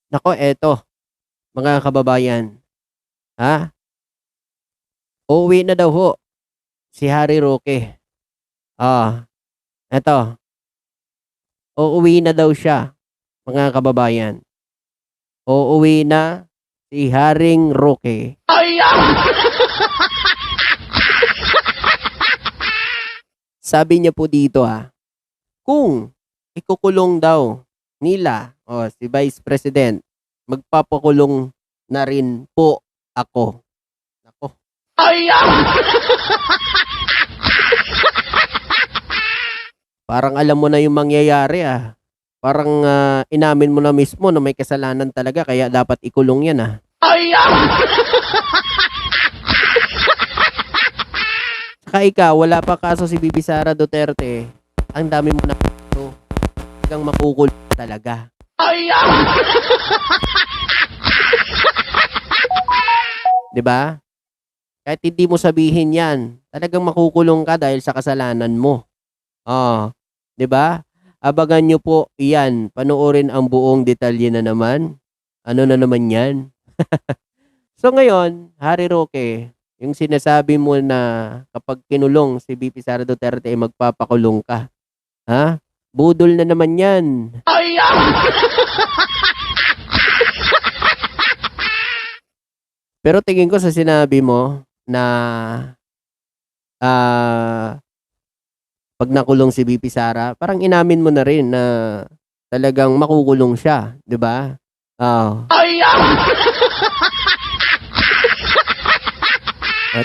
Naku, eto, mga kababayan, ha? Uuwi na daw ho si Harry Roque. Ah, eto, uuwi na daw siya, mga kababayan. Uuwi na si Haring Roque. Sabi niya po dito kung ikukulong daw nila si Vice President, magpapakulong na rin po ako. Nako. Parang alam mo na yung mangyayari Parang inamin mo na mismo na may kasalanan talaga kaya dapat ikulong yan Saka ikaw, wala pa kaso si Bibi Sara Duterte. Ang dami mo na kaso. Hanggang makukulong talaga. Diba? Kahit hindi mo sabihin yan, talagang makukulong ka dahil sa kasalanan mo. Diba? Abangan nyo po yan. Panoorin ang buong detalye na naman. Ano na naman yan? So ngayon, Harry Roque, yung sinasabi mo na kapag kinulong si BP Sara Duterte ay magpapakulong ka. Budol na naman yan. Pero tingin ko sa sinabi mo na pag nakulong si BP Sara, parang inamin mo na rin na talagang makukulong siya, 'di ba?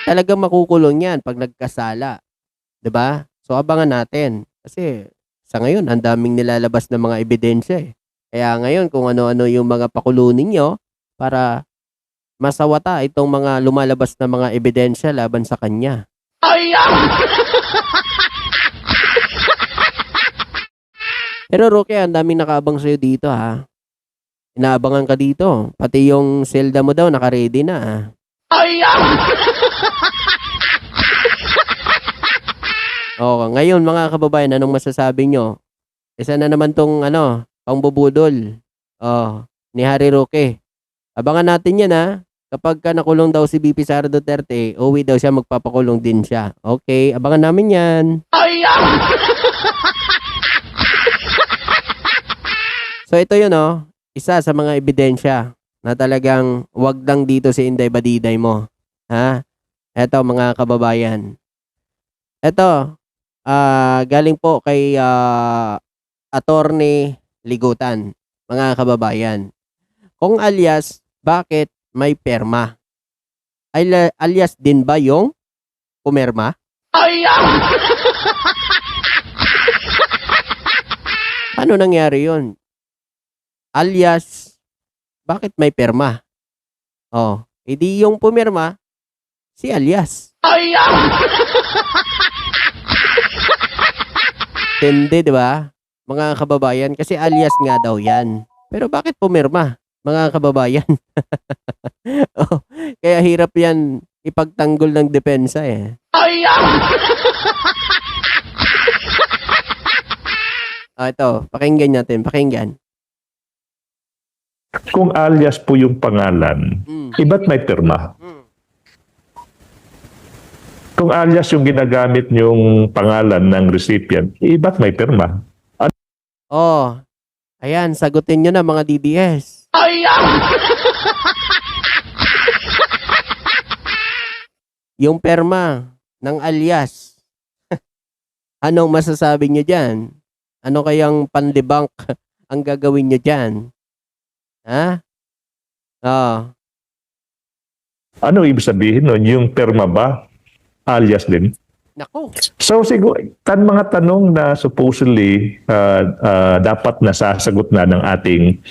Talagang makukulong 'yan pag nagkasala, 'di ba? So abangan natin kasi sa ngayon ang daming nilalabas na mga ebidensya Kaya ngayon kung ano-ano yung mga pakulo ninyo para masawata itong mga lumalabas na mga ebidensya laban sa kanya. Pero Roque, ang daming nakaabang sa'yo dito Inaabangan ka dito. Pati yung selda mo daw naka-ready na ngayon mga kababayan, anong masasabi nyo? Isa na naman tong pangbubudol ni Harry Roque. Abangan natin yan Kapag nakulong daw si BP Sara Duterte, uwi daw siya, magpapakulong din siya. Okay, abangan namin yan. So ito yun isa sa mga ebidensya na talagang wag lang dito si Inday Badiday mo. Eto mga kababayan. Eto, galing po kay Attorney Ligutan, mga kababayan. Kung alias, bakit may perma? Alias din ba yung pumerma? Ano nangyari yun? Alias, bakit may perma? Edi yung pumirma, si alias. Tindi, di ba? Mga kababayan, kasi alias nga daw yan. Pero bakit pumirma, mga kababayan? Kaya hirap yan ipagtanggol ng depensa Ito, pakinggan natin, pakinggan. Kung alias po yung pangalan, iba't may pirma? Kung alias yung ginagamit yung pangalan ng recipient, iba't may pirma? Ayan, sagutin nyo na mga DDS. Yung perma ng alias. Anong masasabi nyo dyan? Ano kayang pandebunk ang gagawin nyo dyan? Ano ibig sabihin nun? Yung perma ba? Alias din? Nako. So siguro, mga tanong na supposedly dapat nasasagot na ng ating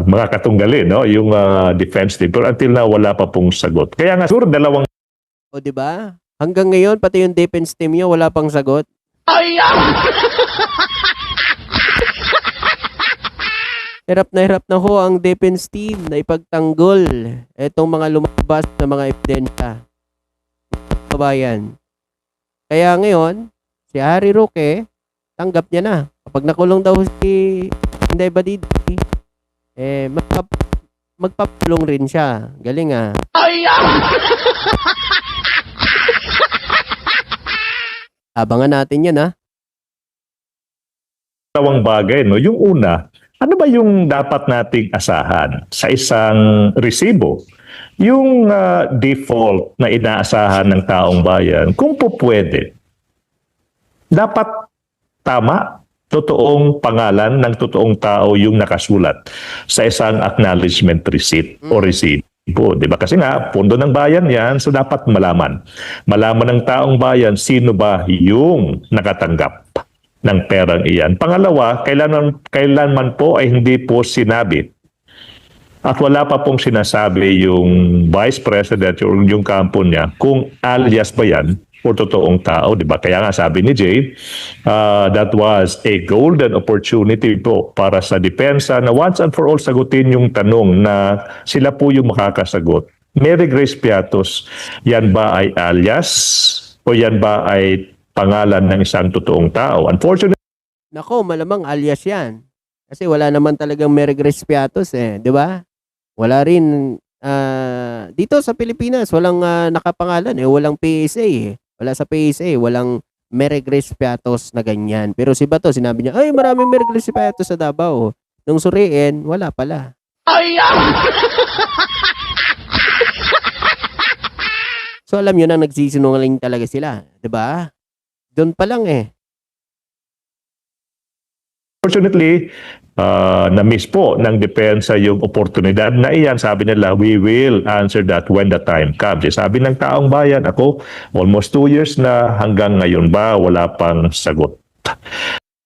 mga katunggali, yung defense team. Pero until now, wala pa pong sagot. Kaya nga, siguro dalawang... Di ba? Hanggang ngayon, pati yung defense team nyo, wala pang sagot. Hirap na ho ang defense team na ipagtanggol itong mga lumabas na mga ebidensya. Kabayan. Kaya ngayon, si Harry Roque, tanggap niya na. Kapag nakulong daw si Inday Badiday, magpapulong rin siya. Galing ah. Abangan natin yan ah. Dalawang bagay, no? Yung una, ano ba yung dapat nating asahan sa isang resibo? Yung default na inaasahan ng taong bayan, kung po pwede, dapat tama, totoong pangalan ng totoong tao yung nakasulat sa isang acknowledgement receipt o resibo. Di ba? Kasi nga, pondo ng bayan yan, so dapat malaman. Malaman ng taong bayan sino ba yung nakatanggap ng perang iyan. Pangalawa, kailanman po ay hindi po sinabi at wala pa pong sinasabi yung vice president o yung kampo niya kung alias ba yan o totoong tao, di ba? Kaya nga sabi ni Jay, that was a golden opportunity po para sa depensa na once and for all sagutin yung tanong na sila po yung makakasagot. Mary Grace Piatos, yan ba ay alias o yan ba ay pangalan ng isang totoong tao? Unfortunately, Nako, malamang alias yan. Kasi wala naman talagang Mary Grace Piatos eh, di ba? Wala rin, dito sa Pilipinas, walang nakapangalan eh, walang PSA eh. Wala sa PSA, walang Mary Grace Piatos na ganyan. Pero si Bato, sinabi niya, ay maraming Mary Grace Piatos sa Davao. Nung suriin, wala pala. So alam nyo na nagsisinungaling talaga sila, di ba? Doon pa lang eh. Fortunately, na-miss po ng depensa yung oportunidad na iyan. Sabi nila, we will answer that when the time comes. Sabi ng taong bayan, ako, almost 2 years na hanggang ngayon ba, wala pang sagot.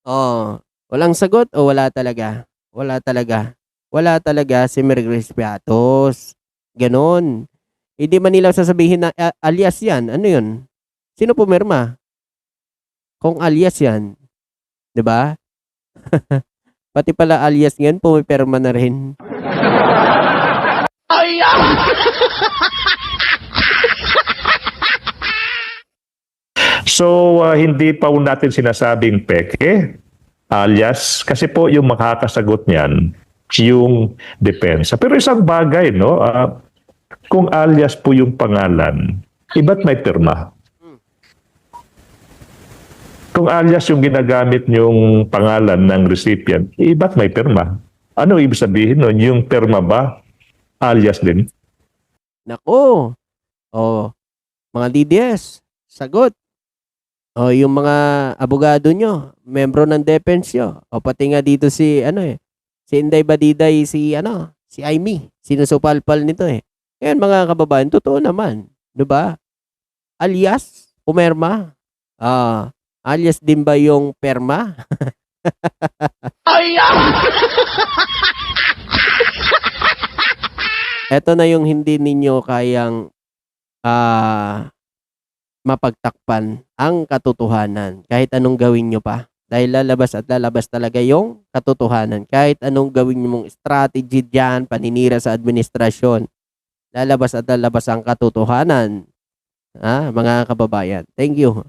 Oh, walang sagot o wala talaga? Wala talaga. Wala talaga si Mary Grace Piatos. Ganon. Hindi man nila sasabihin na alias yan. Ano yun? Sino pumirma? Kung alias yan. 'Di ba? Pati pala alias ngayon, pumipirma na rin. So, hindi pa natin sinasabing peke, alias, kasi po yung makakasagot niyan, yung depensa. Pero isang bagay, no? Kung alias po yung pangalan, iba't may pirma. Kung alias yung ginagamit yung pangalan ng recipient, iba't may pirma. Ano ibig sabihin nun? Yung pirma ba, alias din? Nako. Oh, mga DDS, sagot. O yung mga abogado nyo, membro ng defense nyo. O pati nga dito si si Inday Badiday, si Aimee, sinusupalpal nito eh. Ngayon mga kababayan, totoo naman, 'di ba? Alias, pumerma. Alias din ba yung perma? Ito na yung hindi ninyo kayang mapagtakpan ang katotohanan kahit anong gawin nyo pa. Dahil lalabas at lalabas talaga yung katotohanan. Kahit anong gawin mong strategy dyan, paninira sa administrasyon, lalabas at lalabas ang katotohanan. Mga kababayan. Thank you.